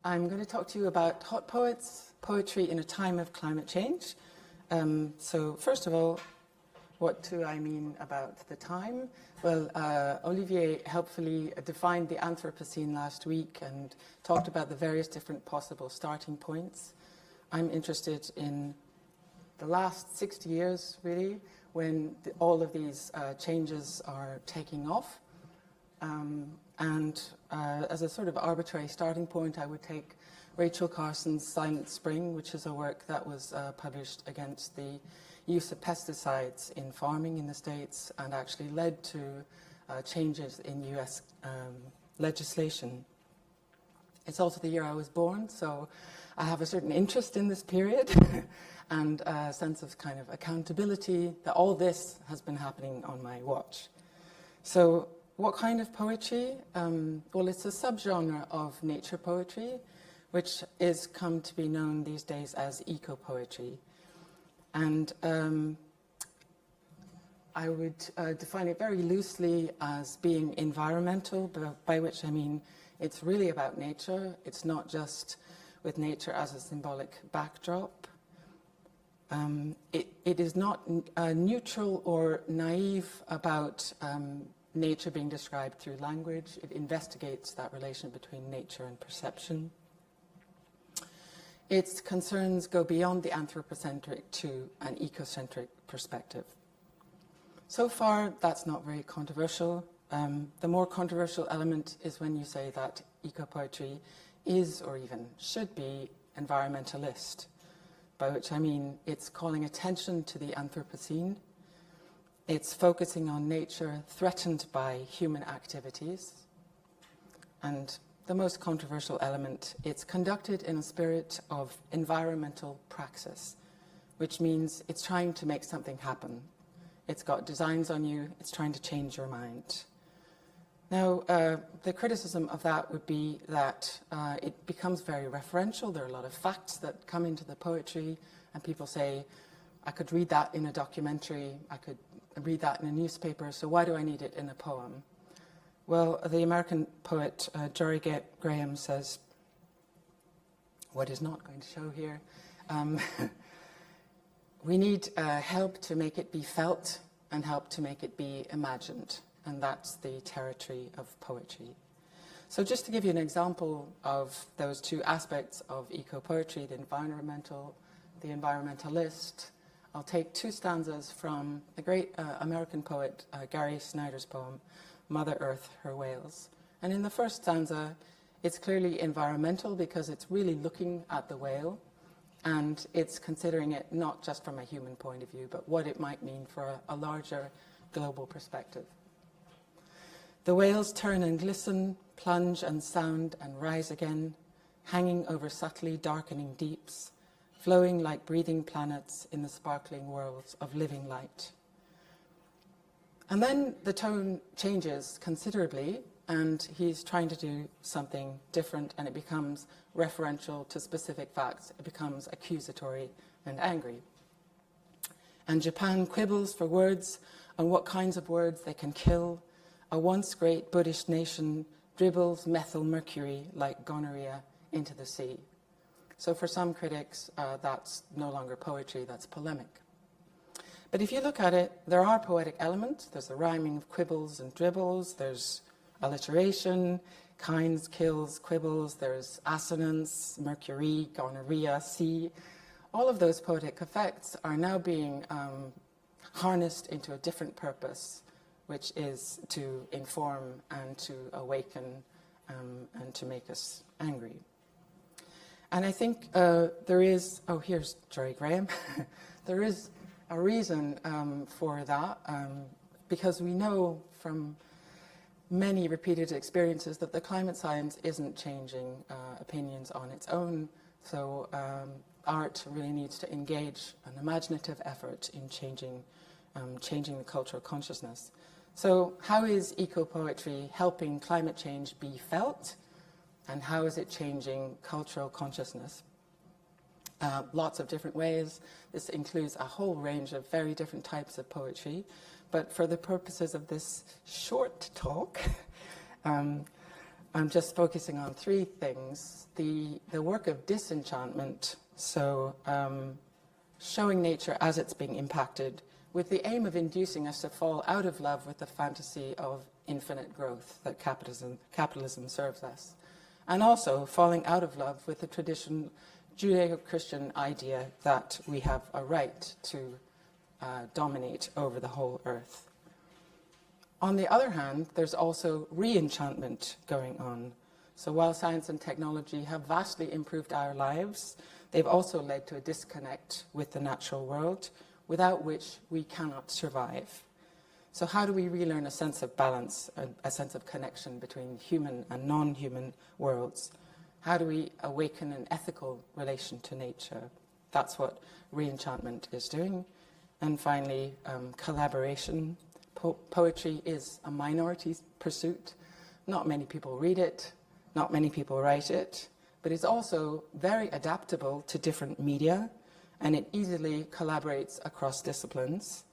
I'm going to talk to you about hot poets, poetry in a time of climate change. So first of all, what do I mean about the time? Well, Olivier helpfully defined the Anthropocene last week and talked about the various different possible starting points. I'm interested in the last 60 years, really, when all of these changes are taking off. As a sort of arbitrary starting point, I would take Rachel Carson's Silent Spring, which is a work that was published against the use of pesticides in farming in the States and actually led to changes in US legislation. It's also the year I was born, so I have a certain interest in this period and a sense of kind of accountability that all this has been happening on my watch. So what kind of poetry? Well, it's a subgenre of nature poetry, which is come to be known these days as eco-poetry. And I would define it very loosely as being environmental, by which I mean it's really about nature. It's not just with nature as a symbolic backdrop. It is not neutral or naive about nature being described through language. It investigates that relation between nature and perception. Its concerns go beyond the anthropocentric to an ecocentric perspective. So far, that's not very controversial. The more controversial element is when you say that eco-poetry is, or even should be, environmentalist, by which I mean it's calling attention to the Anthropocene. It's focusing on nature threatened by human activities. And the most controversial element, it's conducted in a spirit of environmental praxis, which means it's trying to make something happen. It's got designs on you, it's trying to change your mind. Now, the criticism of that would be that it becomes very referential. There are a lot of facts that come into the poetry, and people say, I could read that in a documentary, I could read that in a newspaper, so why do I need it in a poem? Well, the American poet Jory Graham says, what is not going to show here, we need help to make it be felt and help to make it be imagined. And that's the territory of poetry. So just to give you an example of those two aspects of eco-poetry, the environmentalist, I'll take two stanzas from the great American poet Gary Snyder's poem, Mother Earth, Her Whales. And in the first stanza, it's clearly environmental because it's really looking at the whale and it's considering it not just from a human point of view, but what it might mean for a larger global perspective. The whales turn and glisten, plunge and sound and rise again, hanging over subtly darkening deeps, flowing like breathing planets in the sparkling worlds of living light. And then the tone changes considerably, and he's trying to do something different, and it becomes referential to specific facts. It becomes accusatory and angry. And Japan quibbles for words on what kinds of words they can kill. A once great Buddhist nation dribbles methyl mercury like gonorrhea into the sea. So for some critics, that's no longer poetry, that's polemic. But if you look at it, there are poetic elements. There's the rhyming of quibbles and dribbles. There's alliteration, kinds, kills, quibbles. There's assonance, mercury, gonorrhea, sea. All of those poetic effects are now being harnessed into a different purpose, which is to inform and to awaken and to make us angry. And I think there is, oh, here's Jory Graham. There is a reason for that, because we know from many repeated experiences that the climate science isn't changing opinions on its own. So art really needs to engage an imaginative effort in changing the cultural consciousness. So how is eco-poetry helping climate change be felt? And how is it changing cultural consciousness? Lots of different ways. This includes a whole range of very different types of poetry. But for the purposes of this short talk, I'm just focusing on three things. The work of disenchantment, so showing nature as it's being impacted, with the aim of inducing us to fall out of love with the fantasy of infinite growth that capitalism serves us. And also falling out of love with the traditional Judeo-Christian idea that we have a right to dominate over the whole earth. On the other hand, there's also re-enchantment going on. So while science and technology have vastly improved our lives, they've also led to a disconnect with the natural world, without which we cannot survive. So how do we relearn a sense of balance, a sense of connection between human and non-human worlds? How do we awaken an ethical relation to nature? That's what re-enchantment is doing. And finally, collaboration. Poetry is a minority pursuit. Not many people read it, not many people write it, but it's also very adaptable to different media, and it easily collaborates across disciplines.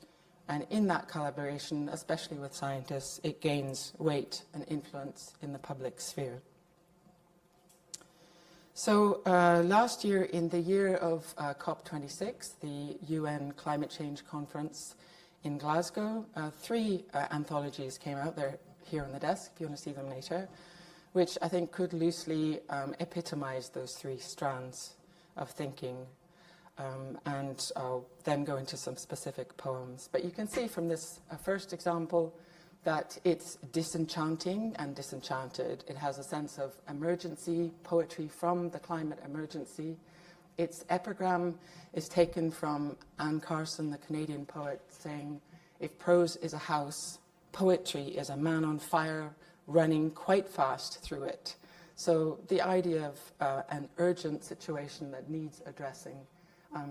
And in that collaboration, especially with scientists, it gains weight and influence in the public sphere. So last year, in the year of COP26, the UN Climate Change Conference in Glasgow, three anthologies came out. They're here on the desk if you want to see them later, which I think could loosely epitomize those three strands of thinking. And I'll then go into some specific poems. But you can see from this first example that it's disenchanting and disenchanted. It has a sense of emergency, poetry from the climate emergency. Its epigram is taken from Anne Carson, the Canadian poet, saying, "If prose is a house, poetry is a man on fire running quite fast through it." So the idea of an urgent situation that needs addressing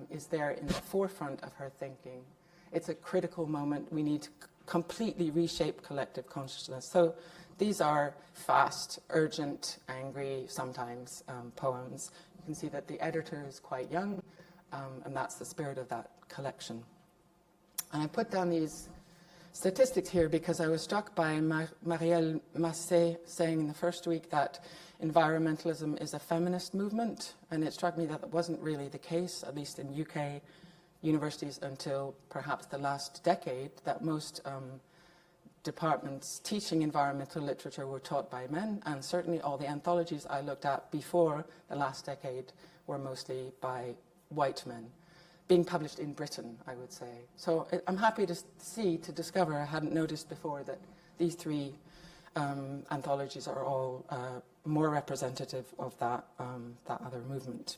is there in the forefront of her thinking. It's a critical moment. We need to completely reshape collective consciousness. So these are fast, urgent, angry, sometimes poems. You can see that the editor is quite young, and that's the spirit of that collection. And I put down these statistics here because I was struck by Marielle Massé saying in the first week that environmentalism is a feminist movement, and it struck me that wasn't really the case, at least in UK universities until perhaps the last decade, that most departments teaching environmental literature were taught by men, and certainly all the anthologies I looked at before the last decade were mostly by white men, being published in Britain, I would say. So I'm happy to discover, I hadn't noticed before, that these three anthologies are all more representative of that other movement.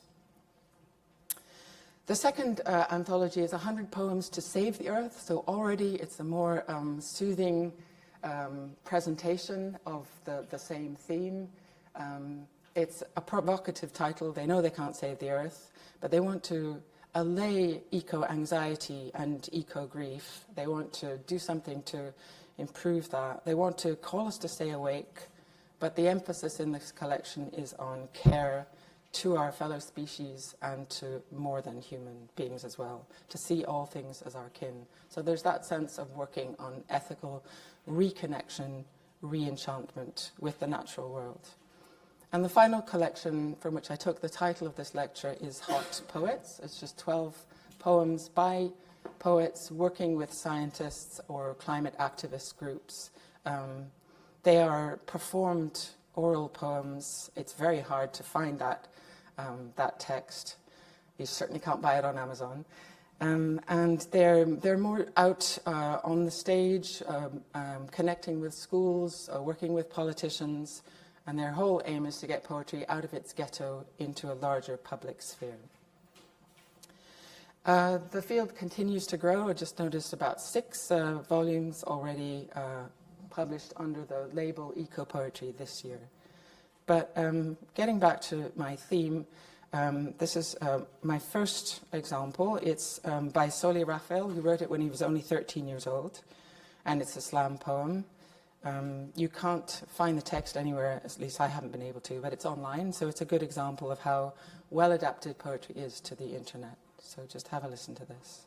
The second anthology is 100 Poems to Save the Earth, so already it's a more soothing presentation of the same theme. It's a provocative title. They know they can't save the Earth, but they want to allay eco-anxiety and eco-grief. They want to do something to improve that. They want to call us to stay awake, but the emphasis in this collection is on care to our fellow species and to more than human beings as well, to see all things as our kin. So there's that sense of working on ethical reconnection, re-enchantment with the natural world. And the final collection from which I took the title of this lecture is Hot Poets. It's just 12 poems by poets working with scientists or climate activist groups. They are performed oral poems. It's very hard to find that text. You certainly can't buy it on Amazon. And they're more out on the stage, connecting with schools, working with politicians, and their whole aim is to get poetry out of its ghetto into a larger public sphere. The field continues to grow. I just noticed about 6 volumes already published under the label Eco-Poetry this year. But getting back to my theme, this is my first example. It's by Solé Raphael, who wrote it when he was only 13 years old, and it's a slam poem. You can't find the text anywhere, at least I haven't been able to, but it's online, so it's a good example of how well adapted poetry is to the internet. So just have a listen to this.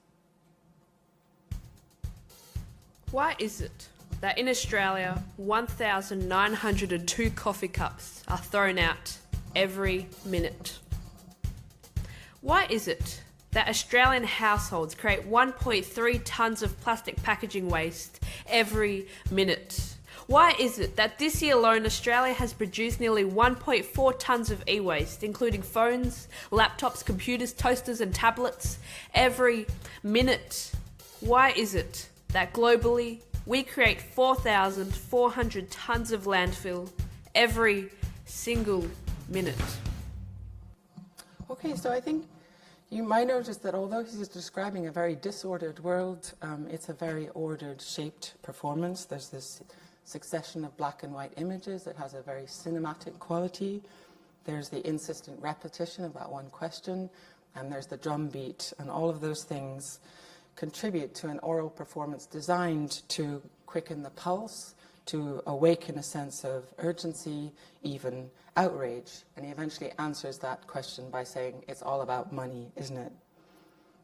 Why is it that in Australia, 1,902 coffee cups are thrown out every minute? Why is it that Australian households create 1.3 tonnes of plastic packaging waste every minute? Why is it that this year alone Australia has produced nearly 1.4 tonnes of e-waste, including phones, laptops, computers, toasters and tablets, every minute? Why is it that globally we create 4,400 tonnes of landfill every single minute? Okay, so I think you might notice that although he's describing a very disordered world, it's a very ordered, shaped performance. There's this succession of black and white images. It has a very cinematic quality. There's the insistent repetition of that one question, and there's the drum beat, and all of those things contribute to an oral performance designed to quicken the pulse, to awaken a sense of urgency, even outrage. And he eventually answers that question by saying, it's all about money, isn't it?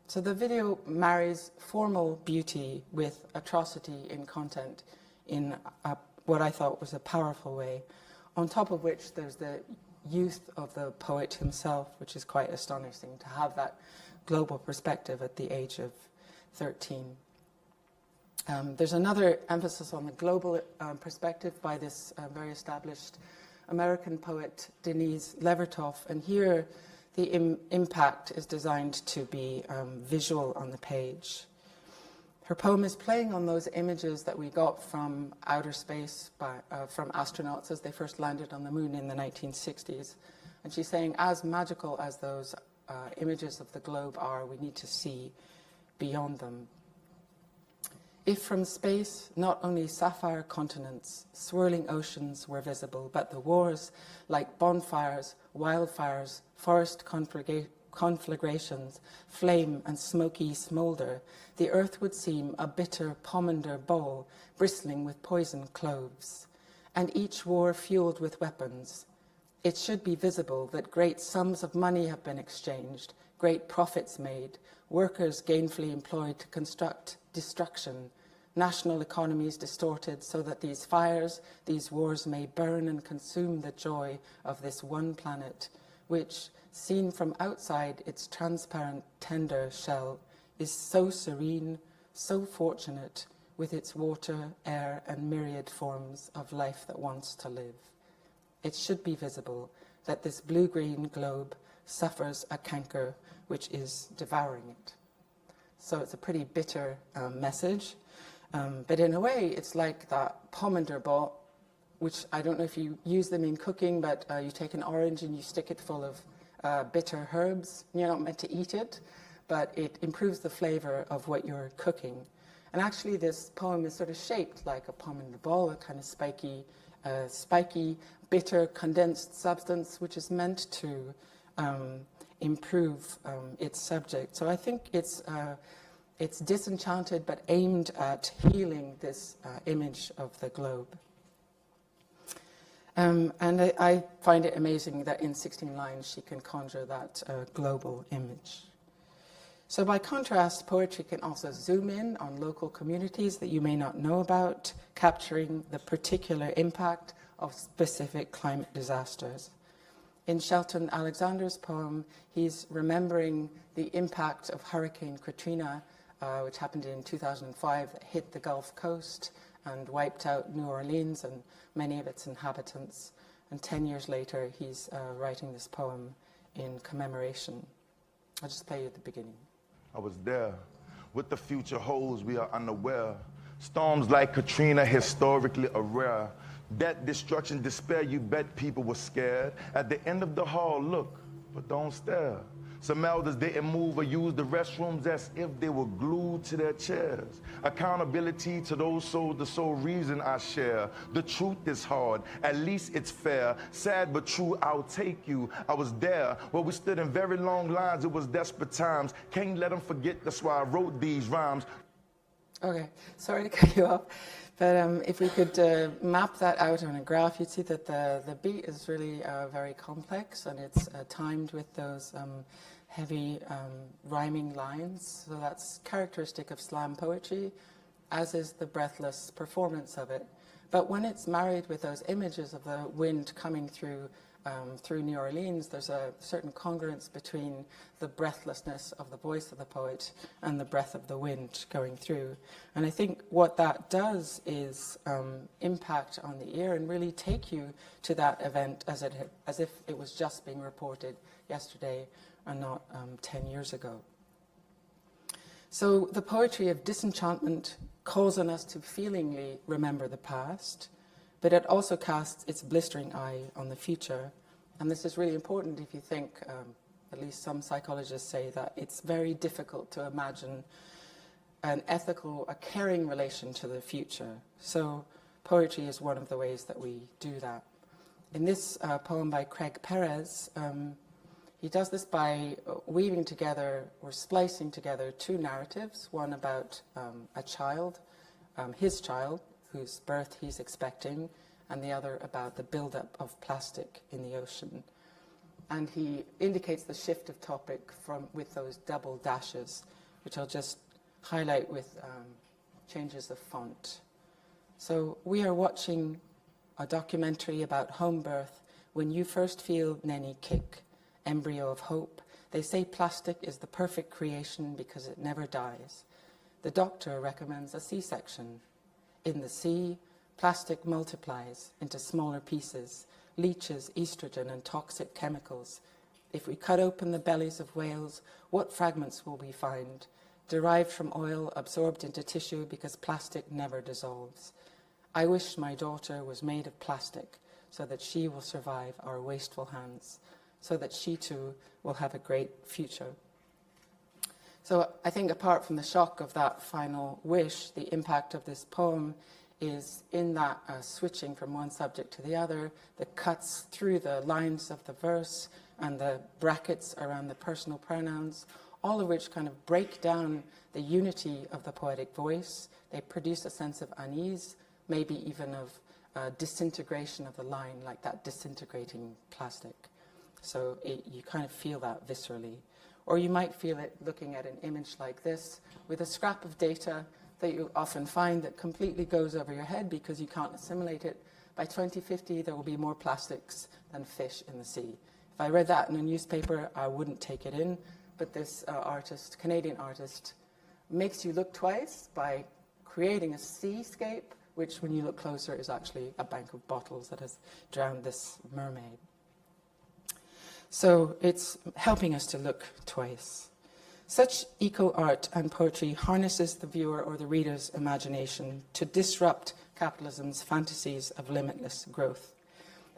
So the video marries formal beauty with atrocity in content in what I thought was a powerful way, on top of which there's the youth of the poet himself, which is quite astonishing to have that global perspective at the age of 13. There's another emphasis on the global perspective by this very established American poet, Denise Levertov, and here the impact is designed to be visual on the page. Her poem is playing on those images that we got from outer space, from astronauts as they first landed on the moon in the 1960s. And she's saying, as magical as those images of the globe are, we need to see beyond them. If from space not only sapphire continents, swirling oceans were visible, but the wars, like bonfires, wildfires, forest conflagrations, flame and smoky smoulder, the earth would seem a bitter pomander bowl bristling with poison cloves, and each war fueled with weapons. It should be visible that great sums of money have been exchanged, great profits made, workers gainfully employed to construct destruction, national economies distorted so that these fires, these wars may burn and consume the joy of this one planet, which, seen from outside its transparent, tender shell, is so serene, so fortunate, with its water, air, and myriad forms of life that wants to live. It should be visible that this blue-green globe suffers a canker which is devouring it. So it's a pretty bitter message, but in a way it's like that pomander ball, which I don't know if you use them in cooking, but you take an orange and you stick it full of bitter herbs. You're not meant to eat it, but it improves the flavor of what you're cooking. And actually this poem is sort of shaped like a pomander ball, a kind of spiky, bitter, condensed substance, which is meant to improve its subject. So I think it's disenchanted, but aimed at healing this image of the globe. And I find it amazing that in 16 lines she can conjure that global image. So by contrast, poetry can also zoom in on local communities that you may not know about, capturing the particular impact of specific climate disasters. In Shelton Alexander's poem, he's remembering the impact of Hurricane Katrina, which happened in 2005, that hit the Gulf Coast and wiped out New Orleans and many of its inhabitants. And 10 years later, he's writing this poem in commemoration. I'll just play you at the beginning. I was there. What the future holds, we are unaware. Storms like Katrina, historically a rare. Death, destruction, despair, you bet people were scared. At the end of the hall, look, but don't stare. Some elders didn't move or use the restrooms as if they were glued to their chairs. Accountability to those souls, the sole reason I share. The truth is hard, at least it's fair. Sad but true, I'll take you. I was there, where we stood in very long lines. It was desperate times. Can't let them forget, that's why I wrote these rhymes. Okay, sorry to cut you off, but if we could map that out on a graph, you'd see that the beat is really very complex, and it's timed with those heavy rhyming lines. So that's characteristic of slam poetry. as is the breathless performance of it. But when it's married with those images of the wind coming through New Orleans, there's a certain congruence between the breathlessness of the voice of the poet and the breath of the wind going through. And I think what that does is impact on the ear and really take you to that event as if it was just being reported yesterday and not 10 years ago. So the poetry of disenchantment calls on us to feelingly remember the past, but it also casts its blistering eye on the future. And this is really important if you think, at least some psychologists say, that it's very difficult to imagine an ethical, a caring relation to the future. So poetry is one of the ways that we do that. In this poem by Craig Perez, he does this by weaving together or splicing together two narratives, one about a child, his child, whose birth he's expecting, and the other about the buildup of plastic in the ocean. And he indicates the shift of topic with those double dashes, which I'll just highlight with changes of font. So we are watching a documentary about home birth. When you first feel Nenny kick, embryo of hope, they say plastic is the perfect creation because it never dies. The doctor recommends a C-section. In the sea, plastic multiplies into smaller pieces, leaches estrogen and toxic chemicals. If we cut open the bellies of whales, what fragments will we find? Derived from oil, absorbed into tissue because plastic never dissolves. I wish my daughter was made of plastic so that she will survive our wasteful hands, so that she too will have a great future. So I think apart from the shock of that final wish, the impact of this poem is in that switching from one subject to the other, that cuts through the lines of the verse and the brackets around the personal pronouns, all of which kind of break down the unity of the poetic voice. They produce a sense of unease, maybe even of disintegration of the line, like that disintegrating plastic. So you kind of feel that viscerally. Or you might feel it looking at an image like this with a scrap of data that you often find that completely goes over your head because you can't assimilate it. By 2050, there will be more plastics than fish in the sea. If I read that in a newspaper, I wouldn't take it in. But this artist, Canadian artist, makes you look twice by creating a seascape, which when you look closer is actually a bank of bottles that has drowned this mermaid. So it's helping us to look twice. Such eco-art and poetry harnesses the viewer or the reader's imagination to disrupt capitalism's fantasies of limitless growth.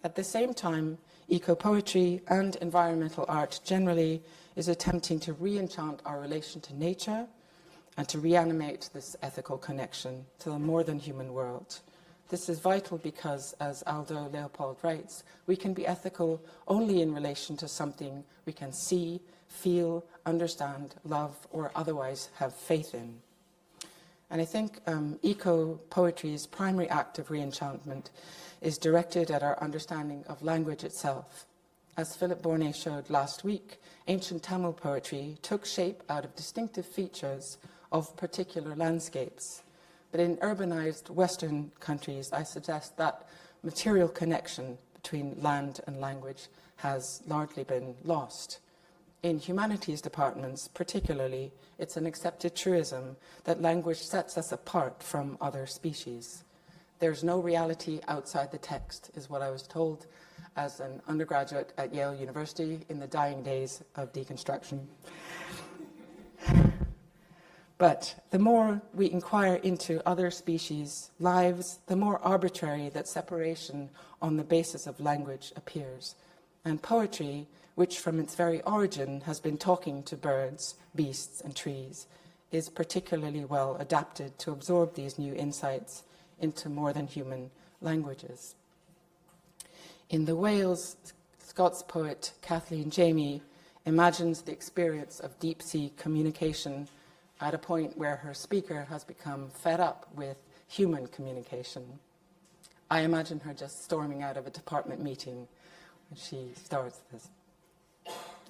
At the same time, eco-poetry and environmental art generally is attempting to re-enchant our relation to nature and to reanimate this ethical connection to the more than human world. This is vital because, as Aldo Leopold writes, we can be ethical only in relation to something we can see, feel, understand, love, or otherwise have faith in. And I think eco-poetry's primary act of re-enchantment is directed at our understanding of language itself. As Philip Bornay showed last week, ancient Tamil poetry took shape out of distinctive features of particular landscapes. But in urbanized Western countries, I suggest that material connection between land and language has largely been lost. In humanities departments, particularly, it's an accepted truism that language sets us apart from other species. There's no reality outside the text, is what I was told as an undergraduate at Yale University in the dying days of deconstruction. But the more we inquire into other species' lives, the more arbitrary that separation on the basis of language appears. And poetry, which from its very origin has been talking to birds, beasts, and trees, is particularly well adapted to absorb these new insights into more than human languages. In The Whales, Scots poet Kathleen Jamie imagines the experience of deep-sea communication at a point where her speaker has become fed up with human communication. I imagine her just storming out of a department meeting when she starts this.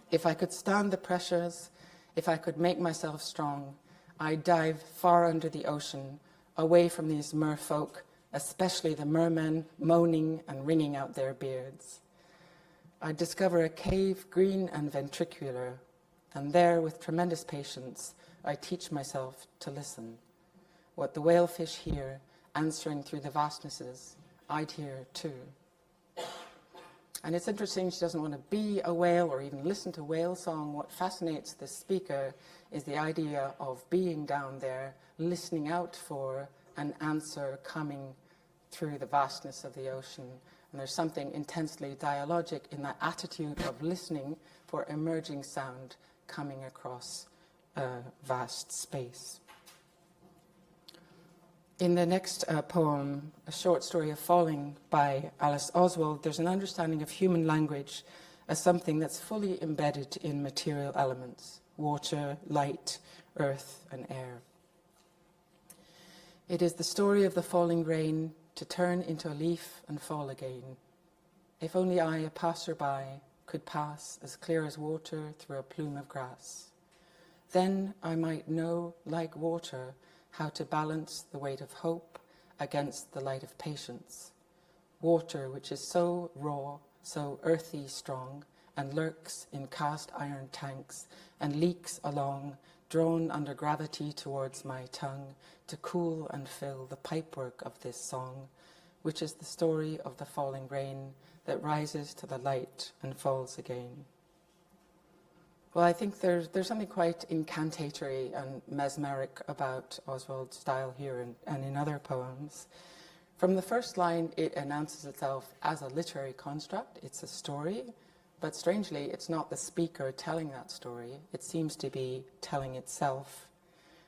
If I could stand the pressures, if I could make myself strong, I'd dive far under the ocean, away from these merfolk, especially the mermen moaning and wringing out their beards. I discover a cave green and ventricular, and there, with tremendous patience, I teach myself to listen. What the whalefish hear, answering through the vastnesses, I'd hear too. And it's interesting, she doesn't want to be a whale or even listen to whale song. What fascinates the speaker is the idea of being down there, listening out for an answer coming through the vastness of the ocean. And there's something intensely dialogic in that attitude of listening for emerging sound coming across a vast space. In the next poem, A Short Story of Falling by Alice Oswald, there's an understanding of human language as something that's fully embedded in material elements: water, light, earth, and air. It is the story of the falling rain to turn into a leaf and fall again. If only I, a passerby, could pass as clear as water through a plume of grass. Then I might know, like water, how to balance the weight of hope against the light of patience. Water which is so raw, so earthy strong, and lurks in cast iron tanks, and leaks along, drawn under gravity towards my tongue, to cool and fill the pipework of this song, which is the story of the falling rain that rises to the light and falls again. Well, I think there's something quite incantatory and mesmeric about Oswald's style here and in other poems. From the first line, it announces itself as a literary construct. It's a story, but strangely, it's not the speaker telling that story. It seems to be telling itself.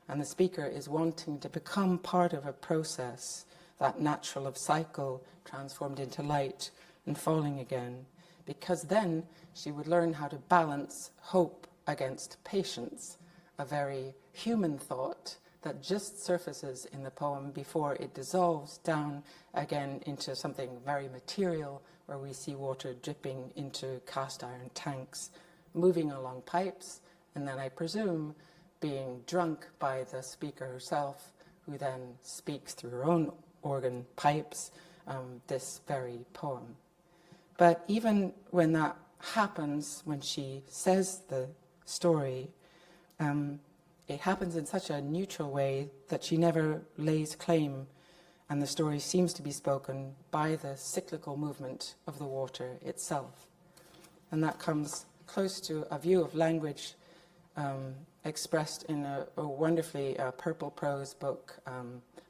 And the speaker is wanting to become part of a process, that natural of cycle transformed into light and falling again, because then she would learn how to balance hope against patience, a very human thought that just surfaces in the poem before it dissolves down again into something very material, where we see water dripping into cast iron tanks, moving along pipes, and then I presume being drunk by the speaker herself, who then speaks through her own organ pipes this very poem. But even when that happens, when she says the story, it happens in such a neutral way that she never lays claim, and the story seems to be spoken by the cyclical movement of the water itself. And that comes close to a view of language expressed in a wonderfully purple prose book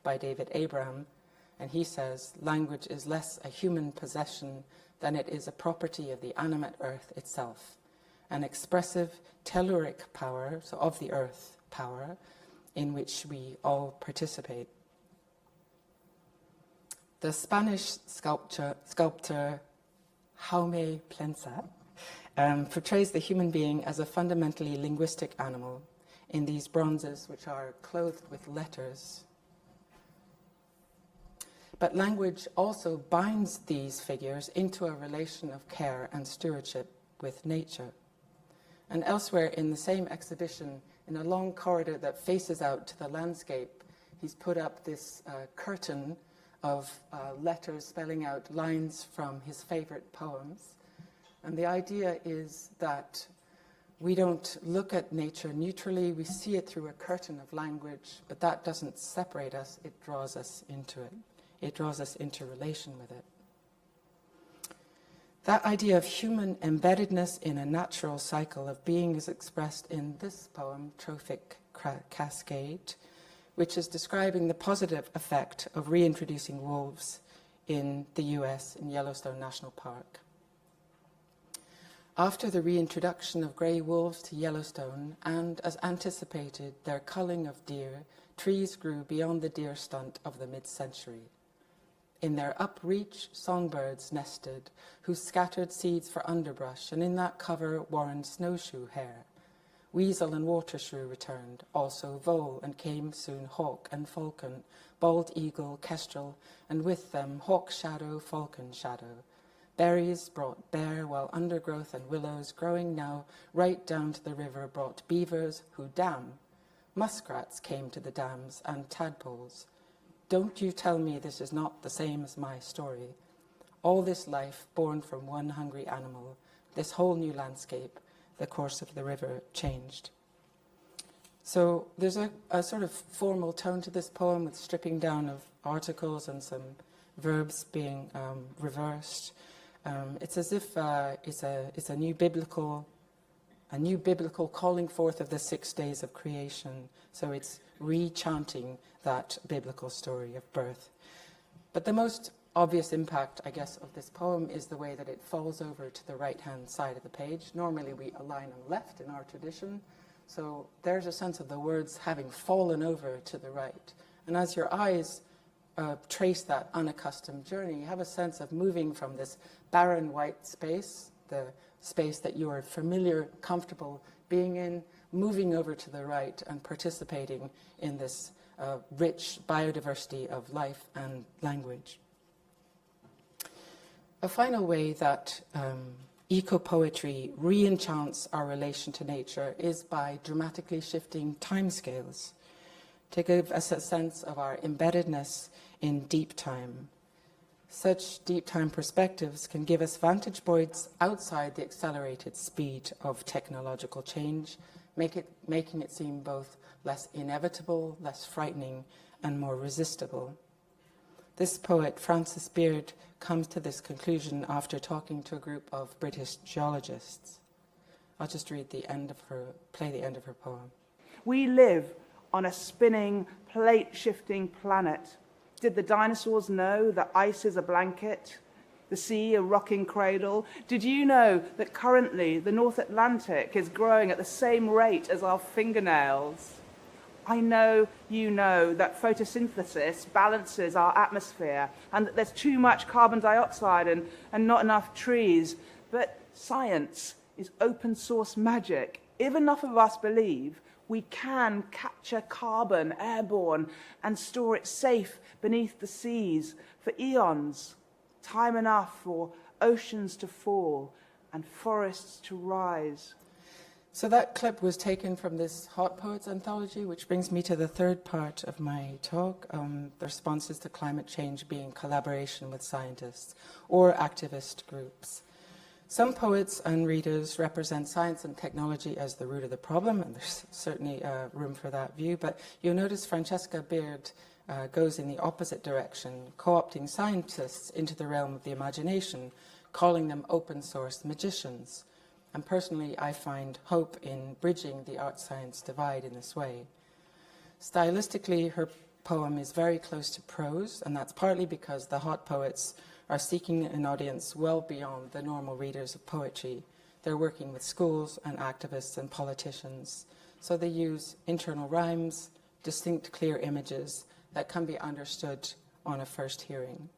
by David Abraham. And he says, language is less a human possession than it is a property of the animate earth itself, an expressive telluric power, so of the earth power, in which we all participate. The Spanish sculptor Jaume Plensa portrays the human being as a fundamentally linguistic animal in these bronzes, which are clothed with letters. But language also binds these figures into a relation of care and stewardship with nature. And elsewhere in the same exhibition, in a long corridor that faces out to the landscape, he's put up this curtain of letters spelling out lines from his favorite poems. And the idea is that we don't look at nature neutrally, we see it through a curtain of language, but that doesn't separate us, it draws us into it. It draws us into relation with it. That idea of human embeddedness in a natural cycle of being is expressed in this poem, Trophic Cascade, which is describing the positive effect of reintroducing wolves in the US in Yellowstone National Park. After the reintroduction of grey wolves to Yellowstone, and as anticipated, their culling of deer, trees grew beyond the deer stunt of the mid-century. In their upreach, songbirds nested, who scattered seeds for underbrush, and in that cover warren snowshoe hare. Weasel and watershrew returned, also vole, and came soon hawk and falcon, bald eagle, kestrel, and with them hawk shadow, falcon shadow. Berries brought bear, while undergrowth and willows, growing now right down to the river, brought beavers who dam. Muskrats came to the dams, and tadpoles. Don't you tell me this is not the same as my story. All this life born from one hungry animal, this whole new landscape, the course of the river changed. So there's a sort of formal tone to this poem with stripping down of articles and some verbs being reversed. It's as if it's a new biblical calling forth of the 6 days of creation. So it's rechanting that biblical story of birth. But the most obvious impact, I guess, of this poem is the way that it falls over to the right-hand side of the page. Normally we align on the left in our tradition. So there's a sense of the words having fallen over to the right. And as your eyes trace that unaccustomed journey, you have a sense of moving from this barren white space, the space that you are familiar, comfortable being in, moving over to the right and participating in this rich biodiversity of life and language. A final way that eco-poetry re-enchants our relation to nature is by dramatically shifting timescales to give us a sense of our embeddedness in deep time. Such deep time perspectives can give us vantage points outside the accelerated speed of technological change, making it seem both less inevitable, less frightening, and more resistible. This poet, Frances Beard, comes to this conclusion after talking to a group of British geologists. I'll just play the end of her poem. We live on a spinning, plate-shifting planet. Did the dinosaurs know that ice is a blanket, the sea a rocking cradle? Did you know that currently the North Atlantic is growing at the same rate as our fingernails? I know you know that photosynthesis balances our atmosphere and that there's too much carbon dioxide and not enough trees. But science is open source magic. If enough of us believe, we can capture carbon airborne and store it safe beneath the seas for eons, time enough for oceans to fall and forests to rise. So that clip was taken from this Hot Poets anthology, which brings me to the third part of my talk, the responses to climate change being collaboration with scientists or activist groups. Some poets and readers represent science and technology as the root of the problem, and there's certainly room for that view, but you'll notice Francesca Beard goes in the opposite direction, co-opting scientists into the realm of the imagination, calling them open source magicians. And personally, I find hope in bridging the art-science divide in this way. Stylistically, her poem is very close to prose, and that's partly because the Hot Poets are seeking an audience well beyond the normal readers of poetry. They're working with schools and activists and politicians. So they use internal rhymes, distinct, clear images that can be understood on a first hearing.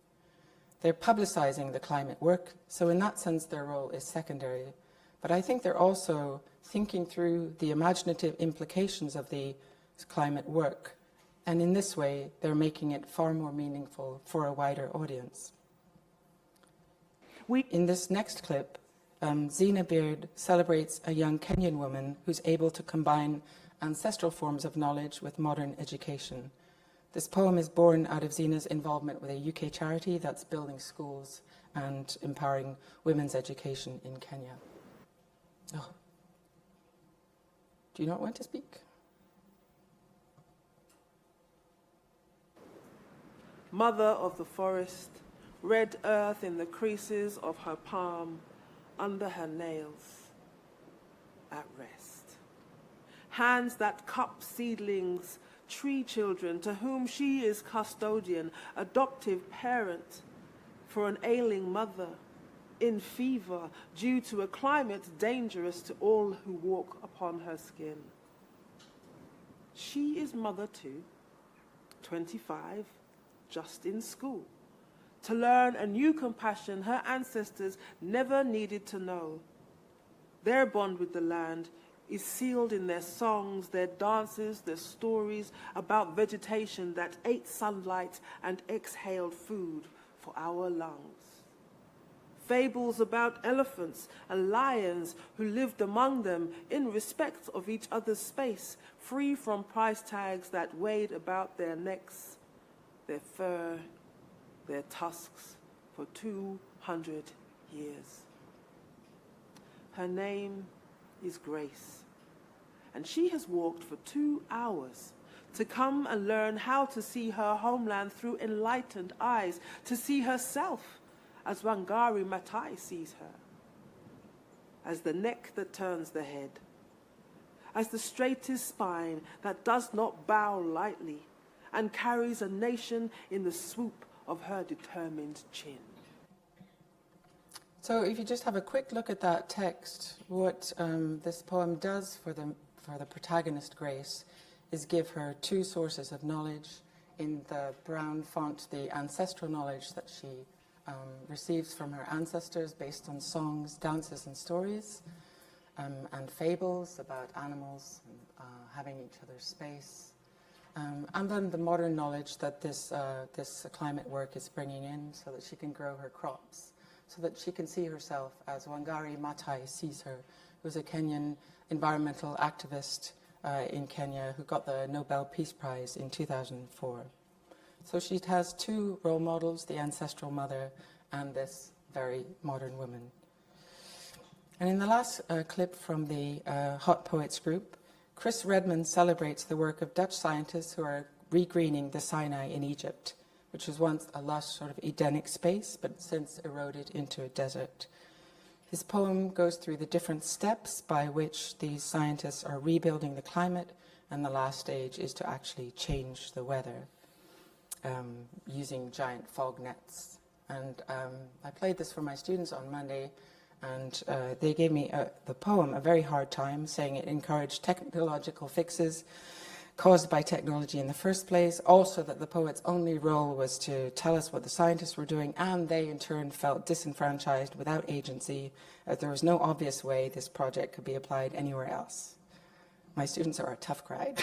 They're publicizing the climate work, so in that sense their role is secondary. But I think they're also thinking through the imaginative implications of the climate work. And in this way, they're making it far more meaningful for a wider audience. In this next clip, Zina Beard celebrates a young Kenyan woman who's able to combine ancestral forms of knowledge with modern education. This poem is born out of Zina's involvement with a UK charity that's building schools and empowering women's education in Kenya. Oh. Do you not want to speak? Mother of the forest, red earth in the creases of her palm, under her nails, at rest. Hands that cup seedlings, tree children to whom she is custodian, adoptive parent for an ailing mother, in fever due to a climate dangerous to all who walk upon her skin. She is mother too, 25, just in school, to learn a new compassion her ancestors never needed to know. Their bond with the land is sealed in their songs, their dances, their stories about vegetation that ate sunlight and exhaled food for our lungs. Fables about elephants and lions who lived among them in respect of each other's space, free from price tags that weighed about their necks. their fur, their tusks for 200 years. Her name is Grace, and she has walked for 2 hours to come and learn how to see her homeland through enlightened eyes, to see herself as Wangari Maathai sees her, as the neck that turns the head, as the straightest spine that does not bow lightly and carries a nation in the swoop of her determined chin. So if you just have a quick look at that text, what this poem does for the protagonist, Grace, is give her two sources of knowledge. In the brown font, the ancestral knowledge that she receives from her ancestors based on songs, dances and stories, and fables about animals and having each other's space. And then the modern knowledge that this climate work is bringing in so that she can grow her crops, so that she can see herself as Wangari Maathai sees her, who's a Kenyan environmental activist in Kenya who got the Nobel Peace Prize in 2004. So she has two role models, the ancestral mother and this very modern woman. And in the last clip from the Hot Poets group, Chris Redmond celebrates the work of Dutch scientists who are regreening the Sinai in Egypt, which was once a lush sort of Edenic space, but since eroded into a desert. His poem goes through the different steps by which these scientists are rebuilding the climate, and the last stage is to actually change the weather using giant fog nets. And I played this for my students on Monday, and they gave me the poem a very hard time, saying it encouraged technological fixes caused by technology in the first place, also that the poet's only role was to tell us what the scientists were doing, and they in turn felt disenfranchised without agency, as there was no obvious way this project could be applied anywhere else. My students are a tough crowd.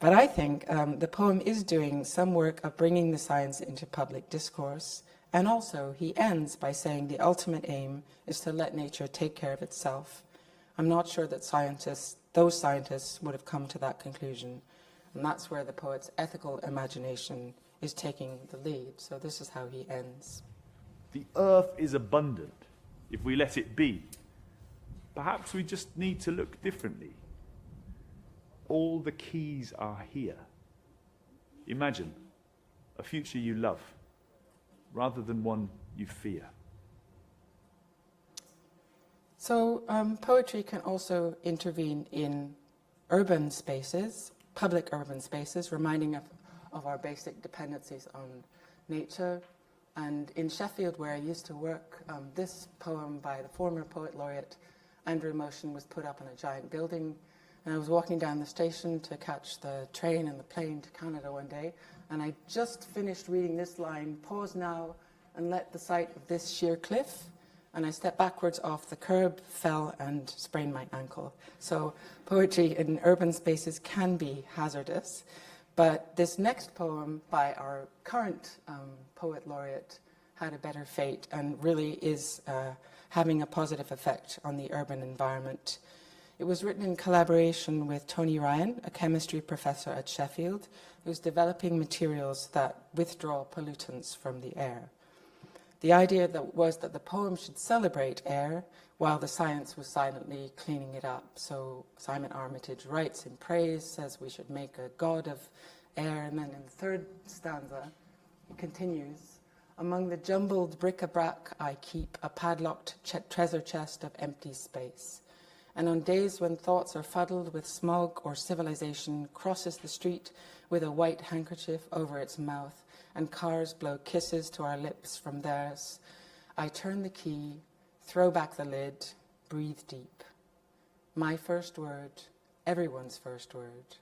But I think the poem is doing some work of bringing the science into public discourse, and also he ends by saying the ultimate aim is to let nature take care of itself. I'm not sure that those scientists would have come to that conclusion, and that's where the poet's ethical imagination is taking the lead. So this is how he ends. The earth is abundant if we let it be. Perhaps we just need to look differently. All the keys are here. Imagine a future you love rather than one you fear. So poetry can also intervene in urban spaces, public urban spaces, reminding of our basic dependencies on nature. And in Sheffield, where I used to work, this poem by the former poet laureate Andrew Motion was put up on a giant building. And I was walking down the station to catch the train and the plane to Canada one day, and I just finished reading this line, "Pause now and let the sight of this sheer cliff," and I stepped backwards off the curb, fell and sprained my ankle. So poetry in urban spaces can be hazardous, but this next poem by our current poet laureate had a better fate and really is having a positive effect on the urban environment. It was written in collaboration with Tony Ryan, a chemistry professor at Sheffield, who's developing materials that withdraw pollutants from the air. The idea was that the poem should celebrate air while the science was silently cleaning it up. So Simon Armitage writes in praise, says we should make a god of air, and then in the third stanza, he continues, "Among the jumbled bric-a-brac I keep a padlocked treasure chest of empty space. And on days when thoughts are fuddled with smog or civilization crosses the street with a white handkerchief over its mouth and cars blow kisses to our lips from theirs, I turn the key, throw back the lid, breathe deep. My first word, everyone's first word,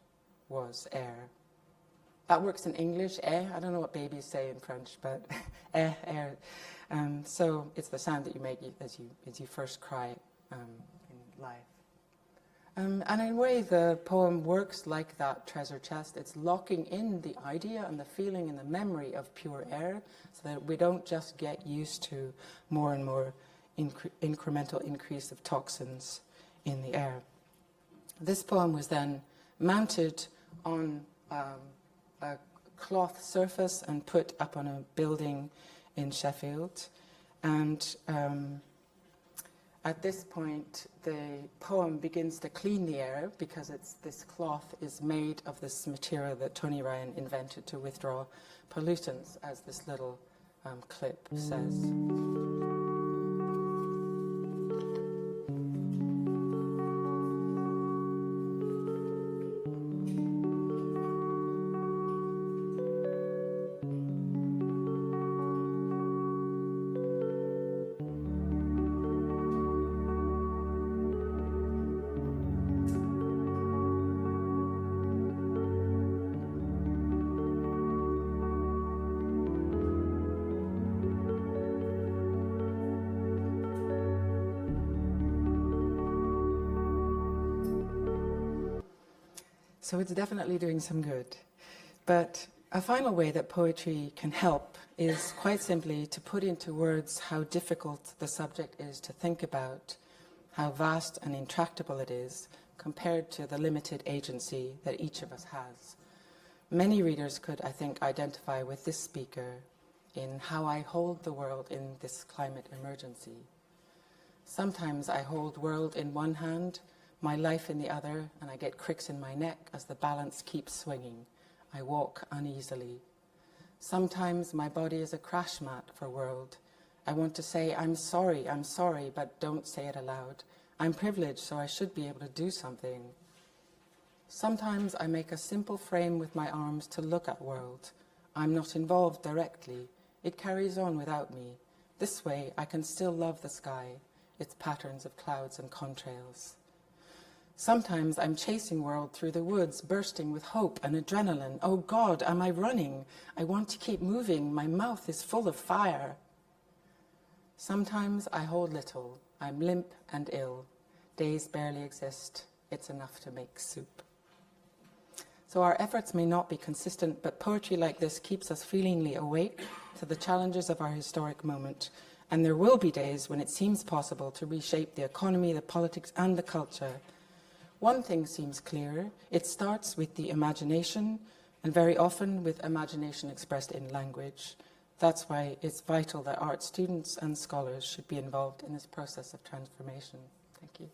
was air." That works in English, I don't know what babies say in French, but air. So it's the sound that you make as you first cry in life. And in a way, the poem works like that treasure chest. It's locking in the idea and the feeling and the memory of pure air so that we don't just get used to more and more incremental increase of toxins in the air. This poem was then mounted on a cloth surface and put up on a building in Sheffield. And at this point, the poem begins to clean the air because this cloth is made of this material that Tony Ryan invented to withdraw pollutants, as this little clip says. So it's definitely doing some good. But a final way that poetry can help is quite simply to put into words how difficult the subject is to think about, how vast and intractable it is compared to the limited agency that each of us has. Many readers could, I think, identify with this speaker in how I hold the world in this climate emergency. Sometimes I hold world in one hand, my life in the other, and I get cricks in my neck as the balance keeps swinging. I walk uneasily. Sometimes my body is a crash mat for world. I want to say, I'm sorry, but don't say it aloud. I'm privileged, so I should be able to do something. Sometimes I make a simple frame with my arms to look at world. I'm not involved directly. It carries on without me. This way, I can still love the sky, its patterns of clouds and contrails. Sometimes I'm chasing world through the woods, bursting with hope and adrenaline. Oh God, am I running? I want to keep moving. My mouth is full of fire. Sometimes I hold little. I'm limp and ill. Days barely exist. It's enough to make soup. So our efforts may not be consistent, but poetry like this keeps us feelingly awake to the challenges of our historic moment. And there will be days when it seems possible to reshape the economy, the politics, and the culture. One thing seems clear. It starts with the imagination, and very often with imagination expressed in language. That's why it's vital that art students and scholars should be involved in this process of transformation. Thank you.